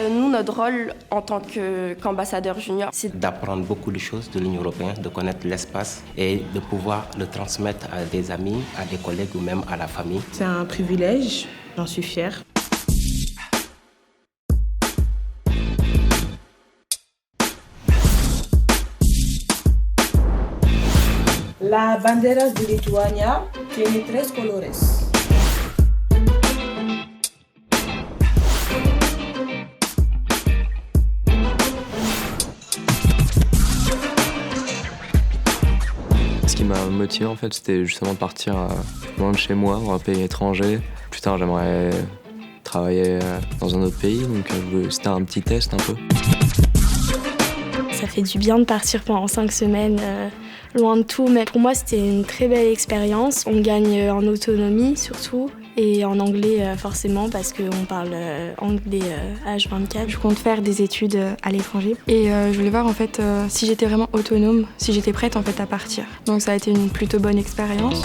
Nous, notre rôle en tant qu'ambassadeur junior, c'est d'apprendre beaucoup de choses de l'Union européenne, de connaître l'espace et de pouvoir le transmettre à des amis, à des collègues ou même à la famille. C'est un privilège, j'en suis fière. La bandera de Lituania tiene 3 colores. Ce qui m'a motivé en fait, c'était justement de partir loin de chez moi, dans un pays étranger. Plus tard, j'aimerais travailler dans un autre pays, donc c'était un petit test un peu. Ça fait du bien de partir pendant 5 semaines loin de tout, mais pour moi c'était une très belle expérience. On gagne en autonomie surtout et en anglais forcément parce qu'on parle anglais H24. Je compte faire des études à l'étranger et je voulais voir en fait si j'étais vraiment autonome, si j'étais prête en fait à partir. Donc ça a été une plutôt bonne expérience.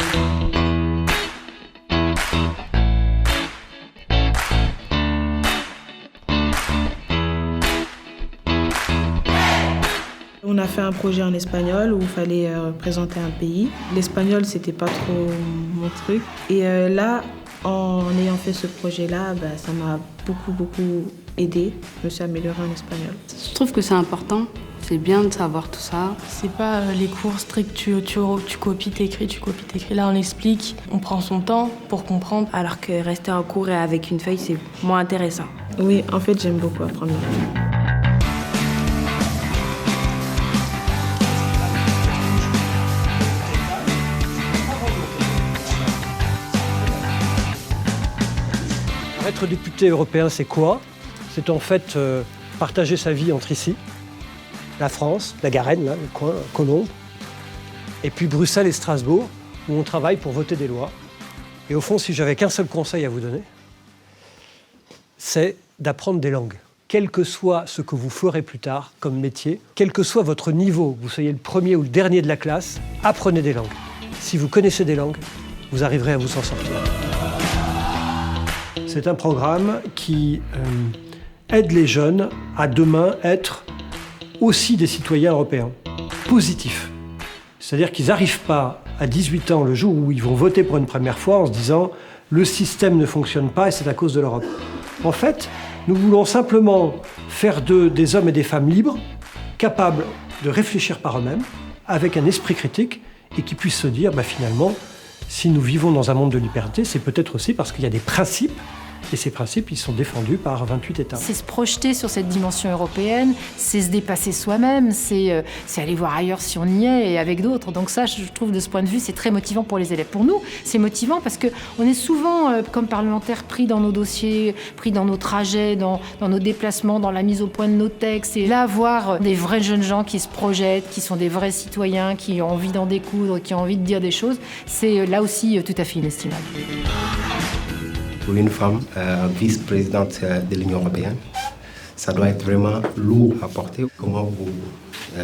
On a fait un projet en espagnol où il fallait représenter un pays. L'espagnol, c'était pas trop mon truc. Et là, en ayant fait ce projet-là, ça m'a beaucoup aidé. Je me suis améliorée en espagnol. Je trouve que c'est important. C'est bien de savoir tout ça. C'est pas les cours stricts, tu copies, t'écris, tu copies, t'écris. Là, on explique, on prend son temps pour comprendre. Alors que rester en cours et avec une feuille, c'est moins intéressant. Oui, en fait, j'aime beaucoup apprendre. Être député européen, c'est quoi? C'est en fait partager sa vie entre ici, la France, la Garenne, là, le coin, Colombes, et puis Bruxelles et Strasbourg, où on travaille pour voter des lois. Et au fond, si j'avais qu'un seul conseil à vous donner, c'est d'apprendre des langues. Quel que soit ce que vous ferez plus tard comme métier, quel que soit votre niveau, que vous soyez le premier ou le dernier de la classe, apprenez des langues. Si vous connaissez des langues, vous arriverez à vous en sortir. C'est un programme qui aide les jeunes à demain être aussi des citoyens européens, positifs. C'est-à-dire qu'ils n'arrivent pas à 18 ans, le jour où ils vont voter pour une première fois, en se disant « le système ne fonctionne pas et c'est à cause de l'Europe ». En fait, nous voulons simplement faire d'eux des hommes et des femmes libres, capables de réfléchir par eux-mêmes, avec un esprit critique, et qui puissent se dire finalement, si nous vivons dans un monde de liberté, c'est peut-être aussi parce qu'il y a des principes, et ces principes, ils sont défendus par 28 États. C'est se projeter sur cette dimension européenne, c'est se dépasser soi-même, c'est aller voir ailleurs si on y est et avec d'autres. Donc ça, je trouve, de ce point de vue, c'est très motivant pour les élèves. Pour nous, c'est motivant parce qu'on est souvent, comme parlementaires, pris dans nos dossiers, pris dans nos trajets, dans nos déplacements, dans la mise au point de nos textes. Et là, voir des vrais jeunes gens qui se projettent, qui sont des vrais citoyens, qui ont envie d'en découdre, qui ont envie de dire des choses, c'est là aussi tout à fait inestimable. Pour une femme vice-présidente de l'Union européenne, ça doit être vraiment lourd à porter. Comment vous,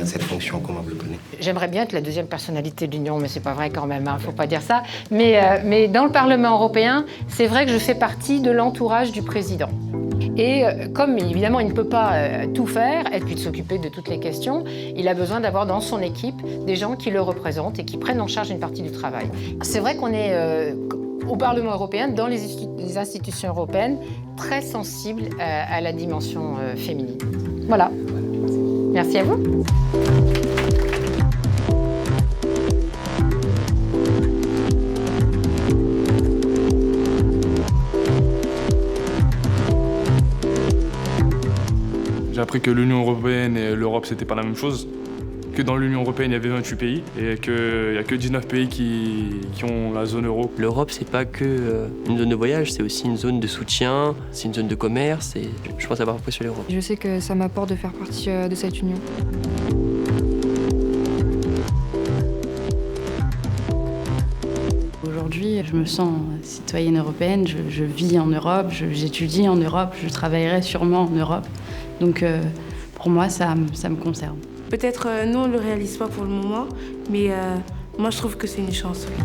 cette fonction, comment vous le prenez? J'aimerais bien être la deuxième personnalité de l'Union, mais c'est pas vrai quand même, faut pas dire ça. Mais dans le Parlement européen, c'est vrai que je fais partie de l'entourage du président. Et comme évidemment il ne peut pas tout faire et puis de s'occuper de toutes les questions, il a besoin d'avoir dans son équipe des gens qui le représentent et qui prennent en charge une partie du travail. C'est vrai qu'on est au Parlement européen, dans les institutions européennes, très sensibles à la dimension féminine. Voilà. Merci à vous. J'ai appris que l'Union européenne et l'Europe, c'était pas la même chose. Que dans l'Union européenne, il y avait 28 pays et qu'il n'y a que 19 pays qui ont la zone euro. L'Europe, c'est pas que une zone de voyage, c'est aussi une zone de soutien, c'est une zone de commerce et je pense avoir appris sur l'Europe. Je sais que ça m'apporte de faire partie de cette union. Aujourd'hui, je me sens citoyenne européenne, je vis en Europe, j'étudie en Europe, je travaillerai sûrement en Europe. Donc pour moi, ça me concerne. Peut-être nous, on ne le réalise pas pour le moment, mais moi, je trouve que c'est une chance. Oui.